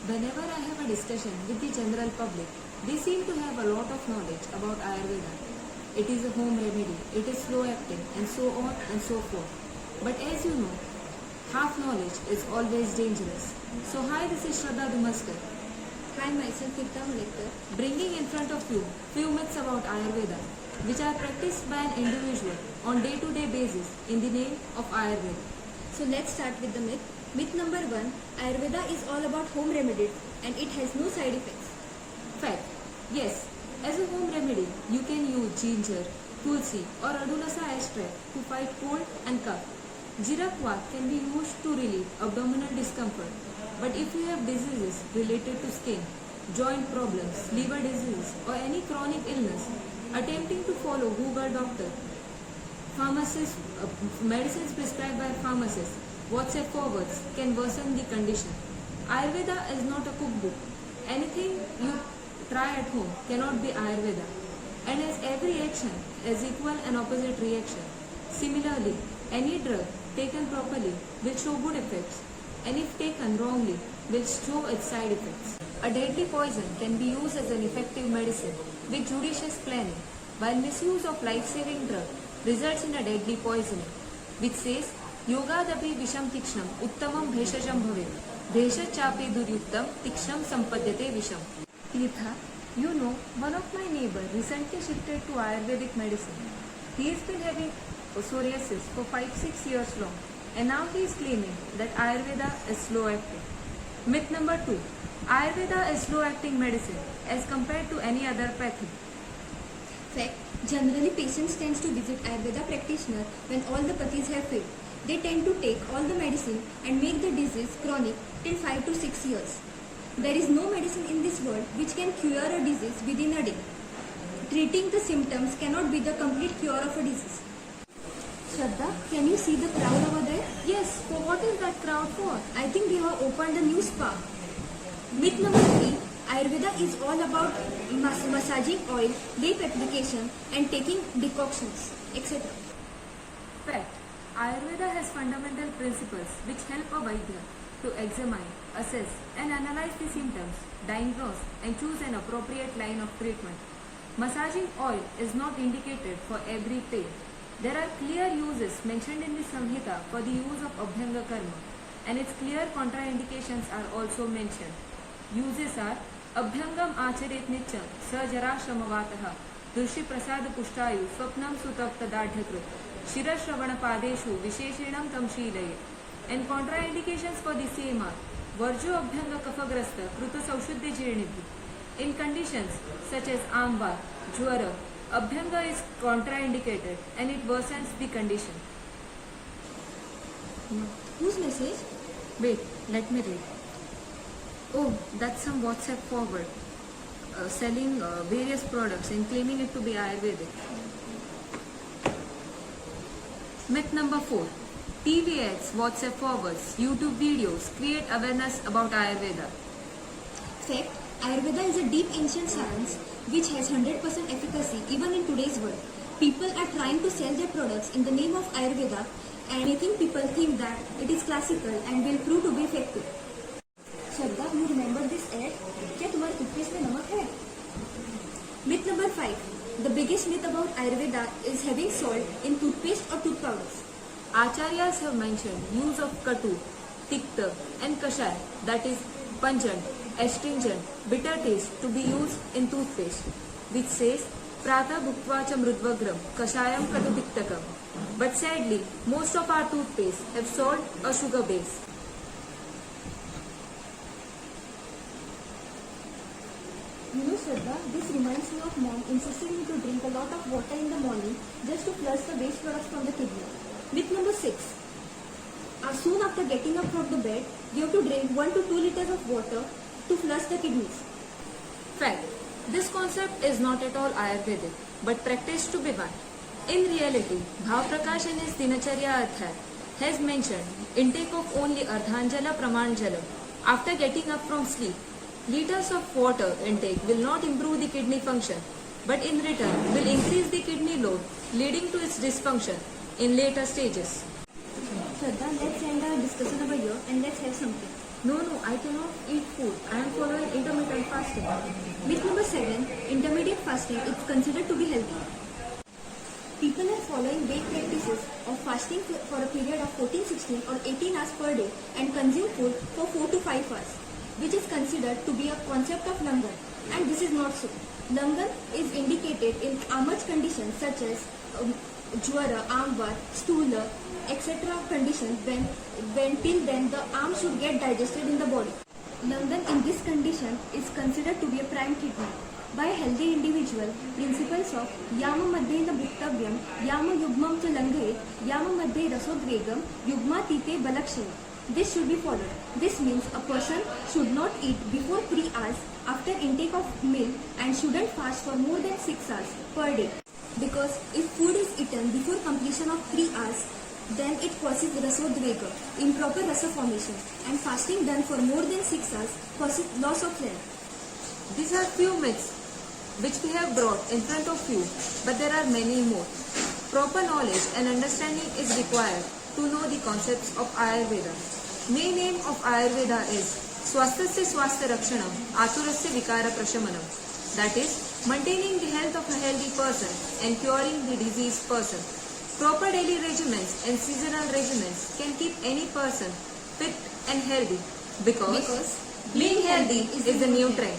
Whenever I have a discussion with the general public, they seem to have a lot of knowledge about Ayurveda. It is a home remedy, it is slow acting, and so on and so forth. But as you know, half knowledge is always dangerous. So hi, this is Shraddha Dumaskar, Hi, myself Kirtan Lekar. bringing in front of you few myths about Ayurveda, which are practiced by an individual on day-to-day basis in the name of Ayurveda. So let's start with the myth. Myth number 1, Ayurveda is all about home remedies and it has no side effects. Fact. Yes, as a home remedy, you can use ginger, tulsi or adulasa extract to fight cold and cough. Jirakvat can be used to relieve abdominal discomfort. But if you have diseases related to skin, joint problems, liver disease or any chronic illness, attempting to follow Google doctor, medicines prescribed by pharmacists, WhatsApp forwards can worsen the condition. Ayurveda is not a cookbook. Anything you try at home cannot be Ayurveda. And as every action is equal and opposite reaction. Similarly, any drug taken properly will show good effects, and if taken wrongly will show its side effects. A deadly poison can be used as an effective medicine with judicious planning, while misuse of life-saving drug results in a deadly poisoning, which says Yogadapi Visham Tikshnam Uttamam Bheshajam Bhave Bheshachapi Duryuktam Tikshnam Sampadyate Visham. Tirtha, you know, one of my neighbor recently shifted to Ayurvedic medicine. He has been having psoriasis for 5-6 years long, and now he is claiming that Ayurveda is slow acting. Myth number 2. Ayurveda is slow acting medicine as compared to any other pathy. Fact, generally patients tend to visit Ayurveda practitioner when all the pathis have failed. They tend to take all the medicine and make the disease chronic till 5 to 6 years. There is no medicine in this world which can cure a disease within a day. Treating the symptoms cannot be the complete cure of a disease. Shraddha, can you see the crowd over there? Yes, for what is that crowd for? I think they have opened a new spa. Myth number 3, Ayurveda is all about massaging oil, leaf application and taking decoctions, etc. Fact. Ayurveda has fundamental principles which help a Vaidya to examine, assess and analyze the symptoms, diagnose and choose an appropriate line of treatment. Massaging oil is not indicated for every pain. There are clear uses mentioned in the Samhita for the use of Abhyanga Karma, and its clear contraindications are also mentioned. Uses are Abhyangam Acharet Nityam Sajara Shramavataha Durshi Prasad Pushtayu Swapnam Sutapta Dadhyakrut Shira Shravana Padeshu Visheshinam Tamshilaye. And contraindications for the same are Varjo Abhyanga Kafagrasta Kruta Saushuddhi Jirnidhi. In conditions such as Amba, Jwara, Abhyanga is contraindicated and it worsens the condition. Whose message? Wait, let me read. Oh, that's some WhatsApp forward selling various products and claiming it to be Ayurvedic. Myth number 4. TV ads, WhatsApp forwards, YouTube videos create awareness about Ayurveda. Fact, Ayurveda is a deep ancient science which has 100% efficacy even in today's world. People are trying to sell their products in the name of Ayurveda and making people think that it is classical and will prove to be effective. Shraddha, you remember this ad? क्या तुम्हारे toothpaste में नमक है? Myth number 5. The biggest myth about Ayurveda is having salt in toothpaste or tooth powders. Acharyas have mentioned use of katu, tikta and kashaya, that is pungent, astringent, bitter taste to be used in toothpaste, which says prata bhuktva cha mrudvagram kashayam katu tiktakam. But sadly, most of our toothpaste have salt or sugar base. You know, Shraddha, this reminds me of mom insisting me to drink a lot of water in the morning just to flush the waste products from the kidney. Myth number 6. Soon after getting up from the bed, you have to drink 1 to 2 liters of water to flush the kidneys. Fact. This concept is not at all Ayurvedic, but practiced to be one. In reality, Bhav Prakash in his Dinacharya Adhyay has mentioned intake of only Ardhanjala Pramanjala after getting up from sleep. Liters of water intake will not improve the kidney function, but in return will increase the kidney load, leading to its dysfunction in later stages. Shraddha, let's end our discussion over here and let's have something. No, I cannot eat food. I am following intermittent fasting. Myth number 7, intermittent fasting is considered to be healthy. People are following vague practices of fasting for a period of 14, 16 or 18 hours per day and consume food for 4 to 5 hours, which is considered to be a concept of langan, and this is not so. Langan is indicated in Amach conditions such as Jwara, Amvar, Stula, etc. conditions when till then the arm should get digested in the body. Langan in this condition is considered to be a prime treatment. By a healthy individual, principles of Yama Madhyena Bhuktavyam, Yama Yugmam cha Langayet, Yama Madhye Rasodvegam, Yugma Tite Balakshaya. This should be followed. This means a person should not eat before 3 hours after intake of meal and shouldn't fast for more than 6 hours per day. Because if food is eaten before completion of 3 hours, then it causes rasodvega, improper rasa formation, and fasting done for more than 6 hours causes loss of length. These are few myths which we have brought in front of you, but there are many more. Proper knowledge and understanding is required to know the concepts of Ayurveda. Main aim of Ayurveda is Swasthasya Swasthya Rakshanam, Aturasya Vikara Prashamanam. That is, maintaining the health of a healthy person and curing the diseased person. Proper daily regimens and seasonal regimens can keep any person fit and healthy because being healthy is the new trend.